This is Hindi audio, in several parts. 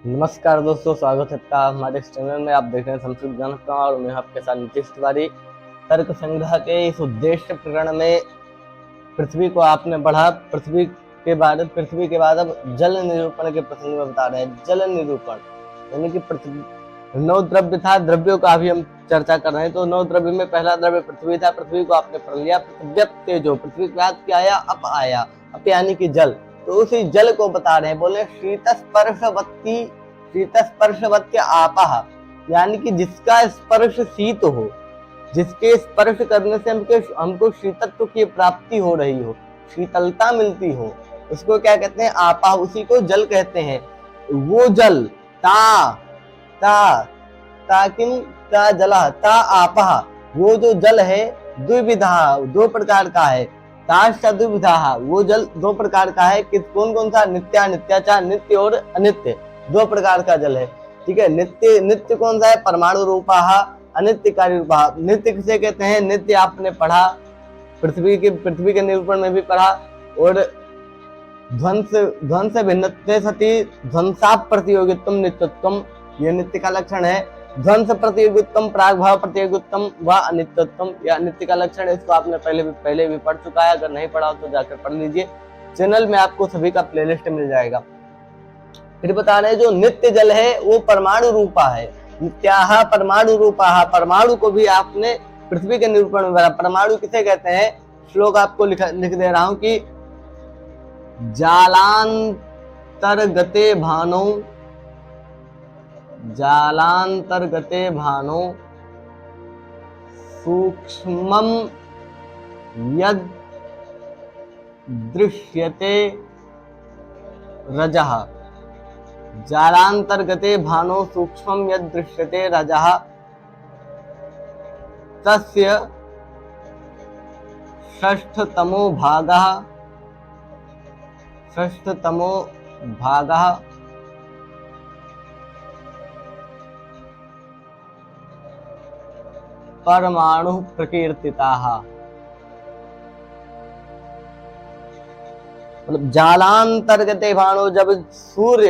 नमस्कार दोस्तों, स्वागत है आपका हमारे इस चैनल में। आप देख रहे हैं संस्कृत ज्ञान और मैं आपके साथ नीतीश तिवारी। तर्क संग्रह के इस उद्देश्य प्रकरण में पृथ्वी को आपने पढ़ा। पृथ्वी के बाद अब जल निरूपण के प्रसंग में बता रहे हैं। जल निरूपण यानी कि पृथ्वी 9 द्रव्य था, द्रव्यों का अभी हम चर्चा कर रहे हैं। तो 9 द्रव्य में पहला द्रव्य पृथ्वी था। पृथ्वी को आपने पढ़ लिया। पृथ्व्यप तेजो, पृथ्वी के बाद क्या आया? अप आया। अप यानी कि जल। तो उसी जल को बता रहे हैं। बोले शीतस्पर्शवत्य आपः, यानी कि जिसका स्पर्श शीत हो, जिसके स्पर्श करने से हमको शीतत्व की प्राप्ति हो रही हो, शीतलता मिलती हो, उसको क्या कहते हैं? आपः। उसी को जल कहते हैं। वो जल ता जला ता आपः, वो जो जल है द्विविधा, 2 प्रकार का है। ताश्च द्विविधा, वो जल 2 प्रकार का है। कौन कौन सा? नित्याचा, नित्य और अनित्य, 2 प्रकार का जल है। ठीक है। नित्य कौन सा है? परमाणु रूपा, अनित्य कार्य रूपा। नित्य किसे कहते हैं? नित्य आपने पढ़ा, पृथ्वी के निरूपण में भी पढ़ा। और ध्वंस भिन्नत्वे सति ध्वंसा प्रतियोगित्वम नित्यत्वम, ये नित्य का लक्षण है। ध्वंस प्रतियोगित्वम, प्रागभाव प्रतियोगित्वम व अनित्यत्वम, या नित्य का लक्षण है। इसको आपने पहले भी पढ़ चुका है। अगर नहीं पढ़ा हो तो जाकर पढ़ लीजिए। चैनल में आपको सभी का प्लेलिस्ट मिल जाएगा। फिर बता रहे हैं जो नित्य जल है वो परमाणु रूपा है। नित्याः परमाणु रूपा, परमाणु को भी आपने पृथ्वी के निरूपण में बताया। परमाणु किसे कहते हैं? श्लोक आपको लिख दे रहा हूं कि जालांतर्गते भानो सूक्ष्मं यद दृश्यते रजः, जालांतर्गते भानो सूक्ष्मं यद दृश्यते रजः तस्य षष्ठतमो भागः परमाणु प्रकीर्तिताः। मतलब जालांतर्गते भानो, जब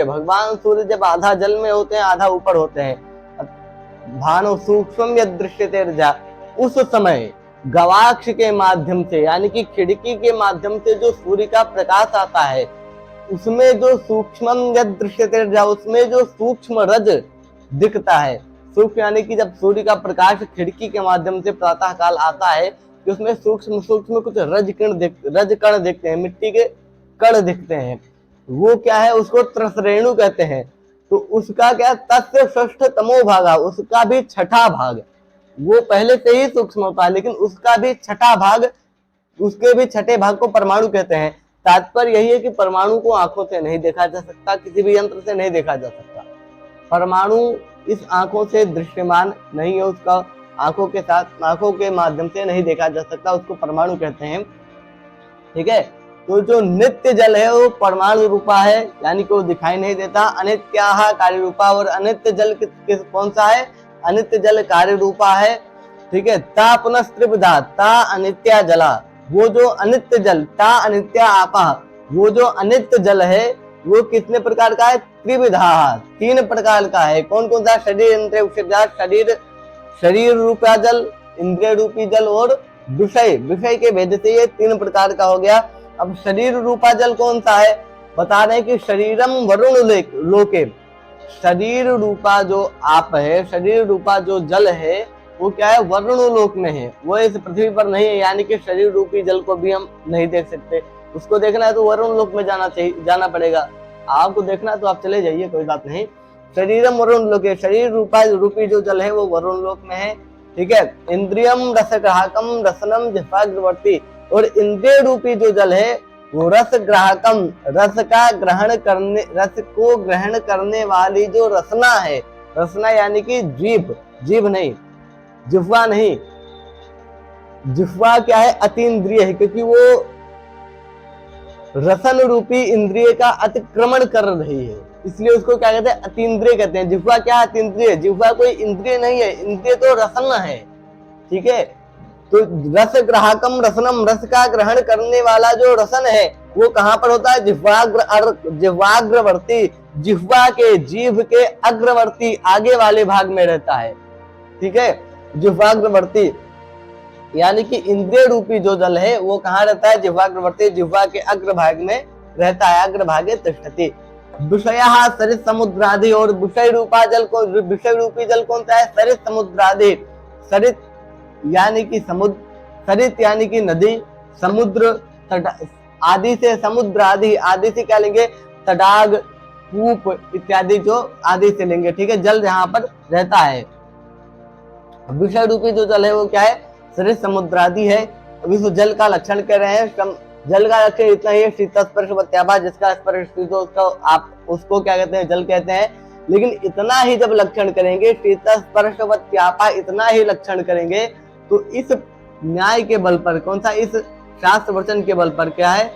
भगवान सूर्य जब आधा जल में होते हैं, आधा ऊपर होते हैं। भानो सूक्ष्म यद दृश्यते रजः, उस समय गवाक्ष के माध्यम से, यानी कि खिड़की के माध्यम से जो सूर्य का प्रकाश आता है, उसमें जो सूक्ष्म यद दृश्यते रजः, उसमें जो सूक्ष्म रज दिखता है। सूक्ष्म यानी कि जब सूर्य का प्रकाश खिड़की के माध्यम से प्रातः काल आता है, तो उसमें सूक्ष्म कुछ रज कण दिखते हैं, मिट्टी के कण दिखते हैं। वो क्या है? उसको त्रसरेणु कहते हैं। तो उसका क्या? तस्य षष्ठतमो भागा, उसका भी छठा भाग। वो पहले से ही सूक्ष्म होता है, लेकिन उसका भी छठा भाग, उसके भी छठे भाग को परमाणु कहते हैं। तात्पर्य यही है कि परमाणु को आंखों से नहीं देखा जा सकता, किसी भी यंत्र से नहीं देखा जा सकता। परमाणु इस आंखों से दृश्यमान नहीं है, उसका आंखों के माध्यम से नहीं देखा जा सकता, उसको परमाणु कहते हैं। ठीक है। तो जो नित्य जल है वो परमाणु रूपा है, यानी कि वो दिखाई नहीं देता। अनित्याः कार्य रूपा, और अनित्य जल कौन सा है? अनित्य जल कार्य रूपा है। ठीक है। ता पुनः त्रिविधा, ता अनित्या जला, वो जो अनित्य जल, ता अनित्या आपः, वो जो अनित्य जल है वो कितने प्रकार का है? त्रिविधा, 3 प्रकार का है। कौन कौन सा? शरीर इंद्रिय शरीर रूपा जल, इंद्रिय रूपी जल, और विषय के भेद से ये 3 प्रकार का हो गया। अब शरीर रूपा जल कौन सा है? बता रहे हैं कि शरीरम वरुण लोके, शरीर रूपा जो आप है, शरीर रूपा जो जल है वो क्या है? वरुण लोक में है, वो इस पृथ्वी पर नहीं है। यानी कि शरीर रूपी जल को भी हम नहीं देख सकते। उसको देखना है तो वरुण लोक में जाना पड़ेगा। आपको देखना है तो आप चले जाइए, कोई बात नहीं। शरीरम वरुण लोके, शरीर रूपी जो जल है वो वरुण लोक में है। ठीक है। इंद्रियम रसग्राहकम रसनम जिह्वाग्रवर्ती, और इंद्रिय रूपी जो जल है वो रस ग्राहकम, रस को ग्रहण करने वाली जो रसना है, रसना यानी कि जीभ नहीं, जिह्वा नहीं। जिह्वा क्या है? अतीन्द्रिय है, क्योंकि वो रसन रूपी इंद्रिय का अतिक्रमण कर रही है, इसलिए उसको क्या कहते हैं? अतीन्द्रिय कहते हैं। जिह्वा क्या? अतीन्द्रिय। जिह्वा कोई इंद्रिय नहीं है, इंद्रिय तो रसन है। ठीक है। तो रस ग्राहकम रसनम, रस का ग्रहण करने वाला जो रसन है वो कहाँ पर होता है? जिह्वाग्रवर्ती, जिह्वा के, जीभ के अग्रवर्ती आगे वाले भाग में रहता है। ठीक है, जिह्वाग्रवर्ती यानी कि इंद्रिय रूपी जो जल है वो कहाँ रहता है? जिह्वाग्रवर्ती, जिह्वा के अग्रभाग में रहता है, अग्रभागे तिष्ठति। विषयः सरित समुद्रादि, और विषय रूपा जल को, विषय रूपी जल कौन सा है? सरित समुद्रादि। सरित यानी कि समुद्र, सरित यानी कि नदी, समुद्र, आदि से समुद्र आदि, आदि से क्या लेंगे? तडाग, कूप इत्यादि जो आदि से लेंगे। ठीक है, जल जहां पर रहता है। विषय रूपी जो जल है वो क्या है? सरित समुद्रादि है। अभी तो जल का लक्षण कह रहे हैं। जल का लक्षण इतना ही है, शीत स्पर्श वत्यापा, जिसका स्पर्श शीत हो उसका आप उसको क्या कहते हैं? जल कहते हैं। लेकिन इतना ही जब लक्षण करेंगे, शीत स्पर्श वत्यापा, इतना ही लक्षण करेंगे तो इस न्याय के बल पर, कौन सा? इस शास्त्र वचन के बल पर क्या है?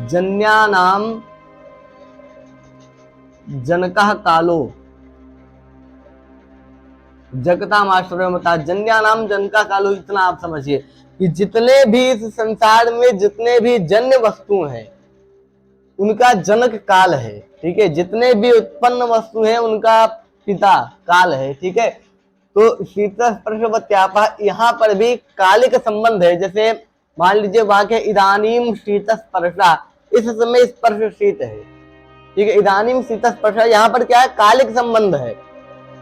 जन्यानाम जनकः कालो जगतामाश्रयमता, जन्यानाम जनका कालो, इतना आप समझिए कि जितने भी इस संसार में जितने भी जन्य वस्तु हैं उनका जनक काल है। ठीक है, जितने भी उत्पन्न वस्तु हैं उनका पिता काल है। ठीक है, तो शीत स्पर्श वत्यापा, यहाँ पर भी कालिक संबंध है। जैसे मान लीजिए वाक्य इदानीम शीत स्पर्शा, इस समय स्पर्श शीत है। ठीक है, इदानीम शीत स्पर्शा, यहाँ पर क्या है? कालिक संबंध है।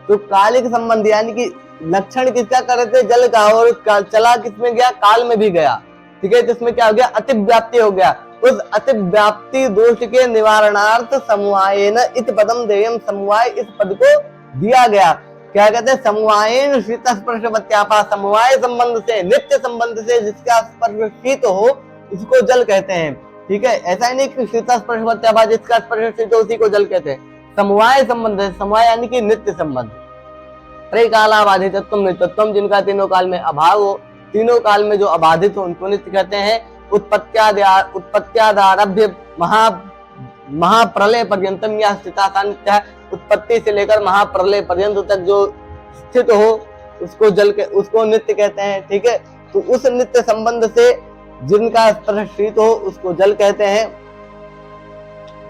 तो कालिक संबंध यानी कि लक्षण किसका कर रहे थे? जल का, और चला किसमें गया? काल में भी गया। ठीक है, तो इसमें क्या हो गया? अतिव्याप्ति हो गया। उस अतिव्याप्ति दोष के निवारणार्थ समवायेन इत पदम देयम, समवाय इस पद को दिया गया। क्या कहते हैं? समवायेन शीत स्पर्श वत्यापा, समवाय संबंध से, नित्य संबंध से जिसका स्पर्श शीत हो उसको जल कहते हैं। ठीक है, ऐसा ही नहीं कि शीत स्पर्श वत्यापा, जिसका स्पर्श शीत हो उसी को जल कहते हैं। समवाय संबंध है, समवाय यानी कि नित्य संबंध। त्रिकालाबाधितत्वम नित्यत्वम, जिनका तीनों काल में अभाव हो, तीनों काल में जो अबाधित हो उनको नित्य कहते हैं। उत्पत्त्यादारभ्य महाप्रलय पर्यंतम या स्थिता, उत्पत्ति से लेकर महाप्रलय पर्यंत तक जो स्थित हो उसको जल के, उसको नित्य कहते हैं। ठीक है, तो उस नित्य संबंध से जिनका स्पर्श शीत हो उसको जल कहते हैं।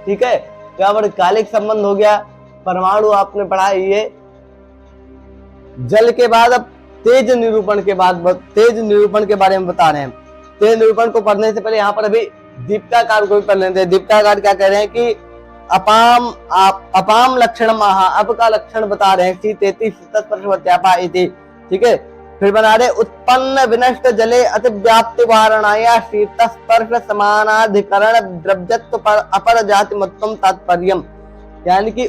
ठीक है, क्या बड़े कालिक संबंध हो गया। परमाणु आपने पढ़ा ये। जल के बाद अब तेज निरूपण के बाद, तेज निरूपण के बारे में बता रहे हैं। तेज निरूपण को पढ़ने से पहले यहाँ पर अभी दीप्ताकार को भी पढ़ लेते हैं। दीप्ताकार क्या कह रहे हैं कि अपाम लक्षण महा, अब का लक्षण बता रहे हैं। शीतेति शीत स्पर्श वत्यापा इति। ठीक है, फिर बना रहे उत्पन्न विनष्ट जले अतिव्याप्ति वारणाया शीत स्पर्श समानाधिकरण द्रव्यत्व अपर जाति मत्वम तात्पर्यम, यानी कि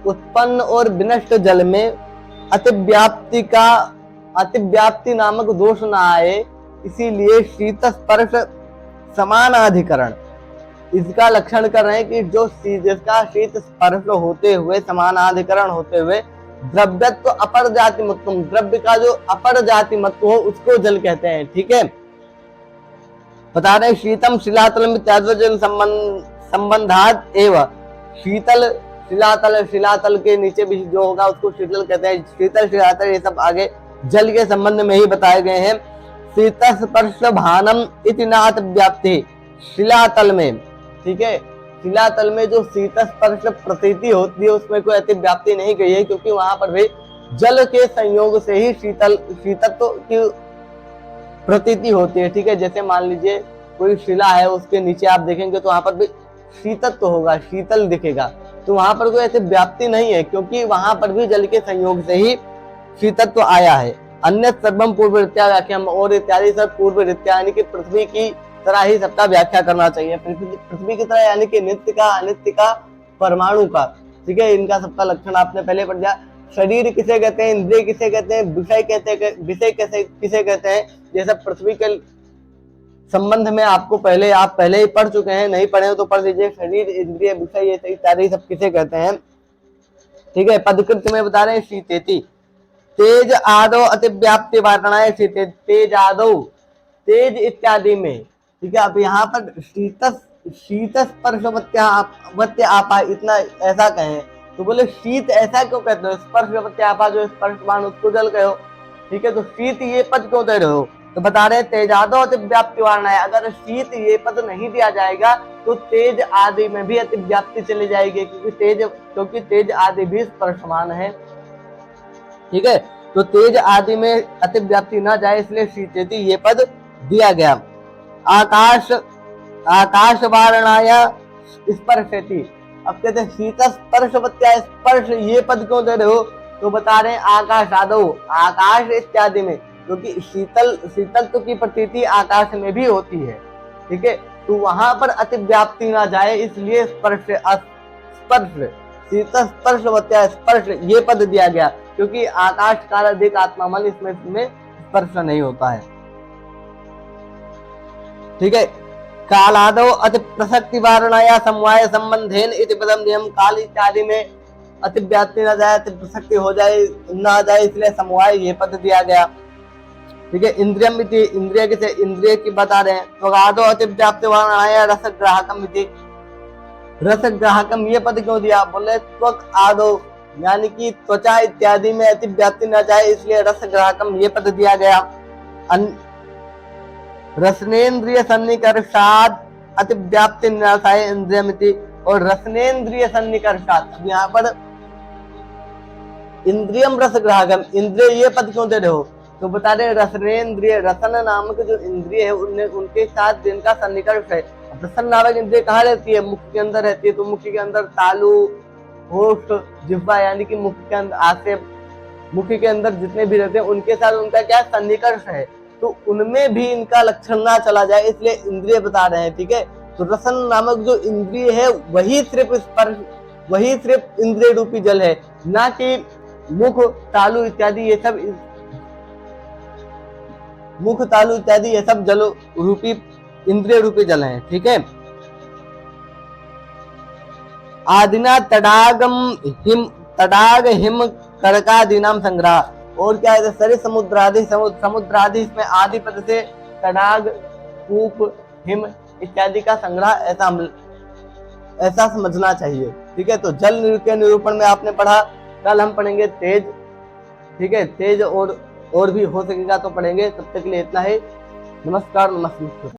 उत्पन्न और विनष्ट जल में अतिव्याप्ति नामक दोष न आए, इसीलिए शीत स्पर्श समानाधिकरण, इसका लक्षण कर रहे हैं कि जो जिसका शीत स्पर्श होते हुए, समानाधिकरण होते हुए द्रव्यत्व अपर जाति मत्व, द्रव्य का जो अपर जाति मत्व हो उसको जल कहते हैं। ठीक है, बता रहे शीतम शिलातल इत्यादि संबंधात एवं, शीतल शिलातल, शिलातल के नीचे भी जो होगा उसको शीतल कहते हैं। शीतल शिलातल ये सब आगे जल के संबंध में ही बताए गए हैं। शीत स्पर्श भानम इति नात व्याप्ति, शिलातल में, ठीक है, शिलातल में जो शीत स्पर्श प्रतीति होती है उसमें कोई अतिव्याप्ति नहीं गई है, क्योंकि वहां पर भी जल के संयोग से ही शीतत्व की प्रतीति होती है। ठीक है, जैसे मान लीजिए कोई शिला है, उसके नीचे आप देखेंगे तो वहां पर भी शीतत्व होगा, शीतल दिखेगा, तो वहां पर कोई ऐसी व्याप्ति नहीं है, क्योंकि वहां पर भी जल के संयोग से ही शीतत्व आया है। अन्य सर्वम पूर्व रीत्या व्याख्या, और इत्यादि सब पूर्व रीत्या, यानी कि पृथ्वी की तरह ही सबका व्याख्या करना चाहिए। पृथ्वी की तरह यानी कि नित्य का, अनित्य का, परमाणु का। ठीक है, इनका सबका लक्षण आपने पहले पढ़ दिया। शरीर किसे कहते हैं, इंद्रिय किसे कहते हैं, विषय किसे कहते हैं, ये सब पृथ्वी के संबंध में आप पहले ही पढ़ चुके हैं, नहीं पढ़े हो तो पढ़ लीजिए। शरीर, इंद्रिय, विषय इत्यादि सब किसे कहते हैं। ठीक है, पदकृत में बता रहे हैं शीतेति, तेज आदो अतिव्याप्ति वारणाय शीते, तेज आदो, तेज इत्यादि में। ठीक है, अब यहाँ पर शीत स्पर्श वत्य आपा, इतना ऐसा कहें तो बोले शीत ऐसा क्यों कहते हो, स्पर्श वत्य आपा जो स्पर्शवान उसको जल कहो। ठीक है, तो शीत ये पद क्यों दे रहे हो, तो बता रहे तेजादो अतिव्याप्ति वारणा है, अगर शीत ये पद नहीं दिया जाएगा तो तेज आदि में भी अतिव्याप्ति चली जाएगी, क्योंकि तेज आदि भी स्पर्शमान है। ठीक है, तो तेज आदि में अतिव्याप्ति ना जाए इसलिए शीतेति ये पद दिया गया। आकाश वारणाया स्पर्शेति, अब कहते हैं शीत स्पर्शवत्या स्पर्श ये पद क्यों दे रहे हो, तो बता रहे हैं आकाश आदो, आकाश इत्यादि में, क्योंकि शीतलत्व की प्रतीति आकाश में भी होती है। ठीक है, तो वहां पर अतिव्याप्ति ना जाए इसलिए स्पर्श शीत स्पर्शवत्या स्पर्श ये पद दिया गया, क्योंकि आकाश काल अधिक आत्मा मन इसमें स्पर्श नहीं होता है। ठीक है, कालादो अति प्रसक्ति वारणा समवाय संबंधेन इति पदम नियम, काल इत्यादि में अतिव्याप्ति न जाए, अति प्रसक्ति हो जाए ना जाए इसलिए समवाय ये पद दिया गया। ठीक है, इंद्रियम इति इंद्रिय के इंद्रिय की बता रहे हैं, त्वगादो अतिव्याप्ति वारणा रसग्राहकम इति, रसग्राहकम ये पद क्यों दिया, बोले त्वक आदो यानी कि त्वचा इत्यादि में अतिव्याप्ति न जाए इसलिए रसग्राहकम ये पद दिया गया। रसनेन्द्रिय सन्निकर्षाद अतिव्याप्ति निराशाय इंद्रियमिति, और रसनेन्द्रिय सन्निकर्षाद, अब यहाँ पर इंद्रियम रसग्राहकम इंद्रिय ये पद क्यों दे रहे हो, तो बता रहे रसनेन्द्रिय, रसन नामक जो इंद्रिय है उनके साथ जिनका सन्निकर्ष है। रसन नामक इंद्रिय कहाँ रहती है, मुख के अंदर रहती है, तो मुख के अंदर तालु, होठ, जिह्वा यानी कि मुख के अंदर आसे मुख के अंदर जितने भी रहते हैं उनके साथ उनका क्या सन्निकर्ष है, तो उनमें भी इनका लक्षण ना चला जाए इसलिए इंद्रिय बता रहे हैं। ठीक है, तो रसन नामक जो इंद्रिय है वही सिर्फ स्पर्श, वही सिर्फ इंद्रिय रूपी जल है, ना कि मुख तालु इत्यादि ये सब जल रूपी इंद्रिय रूपी जल है। ठीक है, आदिना तडाग हिम करकादीनाम संग्रह, और क्या है सर समुद्रादि इसमें आदि पद से तडाग कूप हिम इत्यादि का संग्रह ऐसा समझना चाहिए। ठीक है, तो जल के निरूपण में आपने पढ़ा, कल हम पढ़ेंगे तेज। ठीक है, तेज और भी हो सकेगा तो पढ़ेंगे, तब तक के लिए इतना ही। नमस्कार नमस्ते।